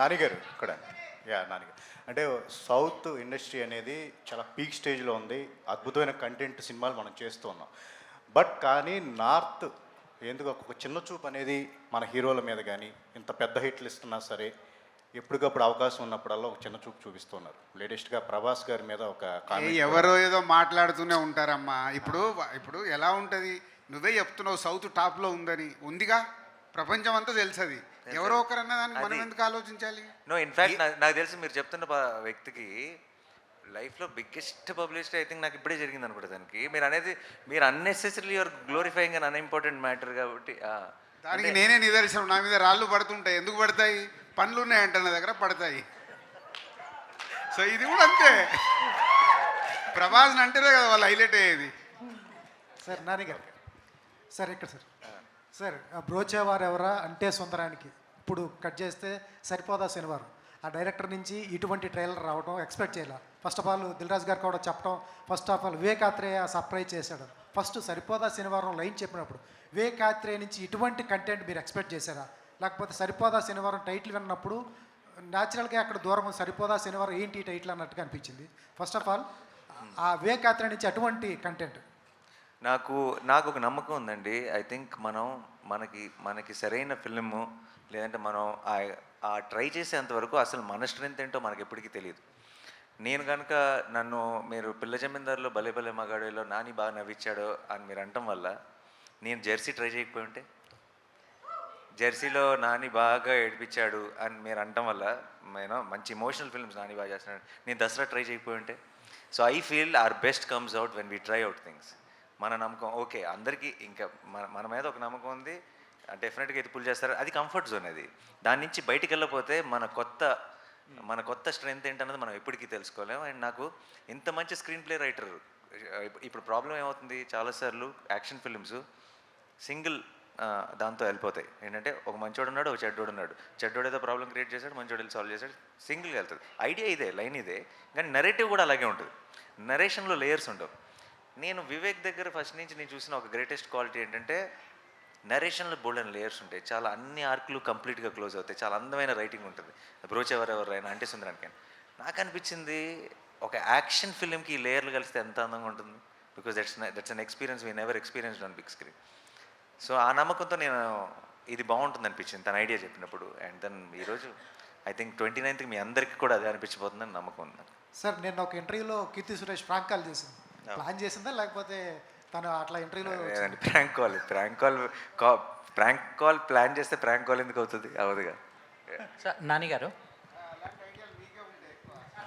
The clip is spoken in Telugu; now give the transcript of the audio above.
నానిగారు ఇక్కడ నానిగారు అంటే సౌత్ ఇండస్ట్రీ అనేది చాలా పీక్ స్టేజ్లో ఉంది. అద్భుతమైన కంటెంట్ సినిమాలు మనం చేస్తూ ఉన్నాం. బట్ కానీ నార్త్ ఎందుకు ఒక చిన్న చూపు అనేది మన హీరోల మీద కానీ ఇంత పెద్ద హిట్లు ఇస్తున్నా సరే ఎప్పటికప్పుడు అవకాశం ఉన్నప్పుడల్లా ఒక చిన్న చూపు చూపిస్తున్నారు. లేటెస్ట్గా ప్రభాస్ గారి మీద ఒక ఎవరో ఏదో మాట్లాడుతూనే ఉంటారమ్మా. ఇప్పుడు ఇప్పుడు ఎలా ఉంటుంది, నువ్వే చెప్తున్నావు సౌత్ టాప్లో ఉందని. ఉందిగా, ప్రపంచం అంతా తెలుసు. అది ఎవరో ఒకరన్నా దానికి మనం ఎందుకు ఆలోచించాలి? నో, ఇన్ఫ్యాక్ట్ నాకు తెలిసి మీరు చెప్తున్న వ్యక్తికి లైఫ్లో బిగ్గెస్ట్ పబ్లిసిటీ ఐ థింక్ నాకు ఇప్పుడే జరిగింది అనుకుంటా. దానికి మీరు అనేది మీరు unnecessary your glorifying and unimportant matter కాబట్టి దానికి నేనే నిదర్శనం. నా మీద రాళ్ళు పడుతుంటాయి. ఎందుకు పడతాయి? పనులు ఉన్నాయంట నా దగ్గర, పడతాయి. సో ఇది కూడా అంతే. ప్రభాస్ని అంటేనే కదా వాళ్ళు హైలైట్ అయ్యేది. సార్ నానిగారు సార్ ఇక్కడ సార్ బ్రోచేవారు ఎవరా అంటే సుందరానికి ఇప్పుడు కట్ చేస్తే సరిపోదా శనివారం. ఆ డైరెక్టర్ నుంచి ఇటువంటి ట్రైలర్ రావడం ఎక్స్పెక్ట్ చేయాలి. ఫస్ట్ ఆఫ్ ఆల్ దిల్రాజ్ గారు కూడా చెప్పడం, first of all Vivekatreya surprise చేశాడు. ఫస్ట్ సరిపోదా శనివారం లైన్ చెప్పినప్పుడు వివేకాత్రేయ నుంచి ఇటువంటి కంటెంట్ మీరు ఎక్స్పెక్ట్ చేశారా? లేకపోతే సరిపోదా శనివారం టైటిల్ విన్నప్పుడు న్యాచురల్గా అక్కడ దూరం సరిపోదా శనివారం ఏంటి టైటిల్ అన్నట్టుగా అనిపించింది. ఫస్ట్ ఆఫ్ ఆల్ ఆ వివేకాత్రేయ నుంచి అటువంటి కంటెంట్ నాకు ఒక నమ్మకం ఉందండి. ఐ థింక్ మనకి సరైన ఫిల్ము లేదంటే మనం ఆ ట్రై చేసేంతవరకు అసలు మన స్ట్రెంత్ ఏంటో మనకి ఎప్పటికీ తెలియదు. నేను కనుక నన్ను మీరు పిల్ల జమీందారులో భలే భలే మగాడిలో నాని బాగా నవ్వించాడు అని మీరు అనటం వల్ల నేను జెర్సీ ట్రై చేయకపోయి ఉంటే, జెర్సీలో నాని బాగా ఏడిపించాడు అని మీరు అనటం వల్ల నేను మంచి ఇమోషనల్ ఫిల్మ్స్ నాని బాగా చేస్తున్నాడు, నేను దసరా ట్రై చేయకపోయి ఉంటే. So I feel our best comes out when we try out things. మన నమ్మకం ఓకే, అందరికీ ఇంకా మన మీద ఒక నమ్మకం ఉంది, డెఫినెట్గా ఇది పుల్ చేస్తారు. అది కంఫర్ట్ జోన్. అది దాని నుంచి బయటికి వెళ్ళకపోతే మన కొత్త స్ట్రెంత్ ఏంటన్నది మనం ఎప్పటికీ తెలుసుకోలేము. అండ్ నాకు ఇంత మంచి స్క్రీన్ ప్లే రైటర్. ఇప్పుడు ప్రాబ్లం ఏమవుతుంది, చాలాసార్లు యాక్షన్ ఫిల్మ్స్ సింగిల్ దాంతో వెళ్ళిపోతాయి. ఏంటంటే ఒక మంచోడు ఉన్నాడు, ఒక చెడ్డోడు ఉన్నాడు. చెడ్డోడు ఏదో ప్రాబ్లం క్రియేట్ చేశాడు, మంచోడు వెళ్ళి సాల్వ్ చేశాడు, సింగిల్గా వెళ్తుంది. ఐడియా ఇదే, లైన్ ఇదే, కానీ నెరేటివ్ కూడా అలాగే ఉంటుంది. నరేషన్లో లేయర్స్ ఉండవు. నేను వివేక్ దగ్గర ఫస్ట్ నుంచి నేను చూసిన ఒక గ్రేటెస్ట్ క్వాలిటీ ఏంటంటే నరేషన్లో బోల్డెన్ లేయర్స్ ఉంటాయి. చాలా అన్ని ఆర్కులు కంప్లీట్గా క్లోజ్ అవుతాయి. చాలా అందమైన రైటింగ్ ఉంటుంది. బ్రోచెవరెవరైనా అంటే సుందరానికైనా నాకు అనిపించింది ఒక యాక్షన్ ఫిలింకి ఈ లేయర్లు కలిస్తే ఎంత అందంగా ఉంటుంది. Because that's an experience we never experienced on big screen. So ఆ నమ్మకంతో నేను ఇది బాగుంటుంది అనిపించింది తన ఐడియా చెప్పినప్పుడు. అండ్ దెన్ ఈరోజు ఐ థింక్ 29th మీ అందరికీ కూడా అదే అనిపించిపోతుందని నమ్మకం ఉంది నాకు. సార్ నేను ఒక ఇంటర్వ్యూలో కీర్తి సురేష్ ప్రాంక్ కాల్ చేసింది. ప్లాన్ చేసిందా లేకపోతే తను అట్లా ఇంటర్వ్యూలో? ప్రాంక్ కాల్ ప్లాన్ చేస్తే ప్రాంక్ కాల్ ఎందుకు అవుతుంది? అవదుగా. నాని గారు